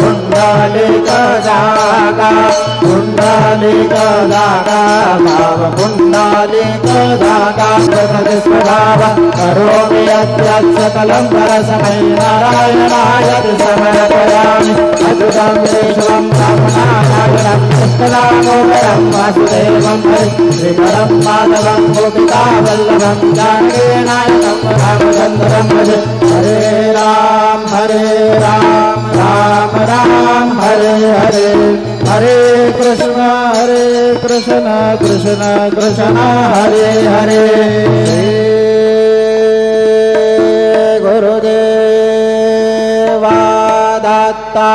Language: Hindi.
पुंडलिक जागा पुंडलिक जागा भाव पुंडलिक जागा स्वभाव करोमि यत्सकलं परस्मै नारायणाय समर्पयामि अद्भुतं विश्वं ब्रह्मणाय कृष्णदामोदरं वासुदेवं श्रीधरं माधवं गोपिकावल्लभं जानकीनायकं रामचन्द्रं भजे हरे राम राम राम हरे हरे हरे कृष्ण कृष्ण कृष्ण हरे हरे गुरुदेवा दत्ता।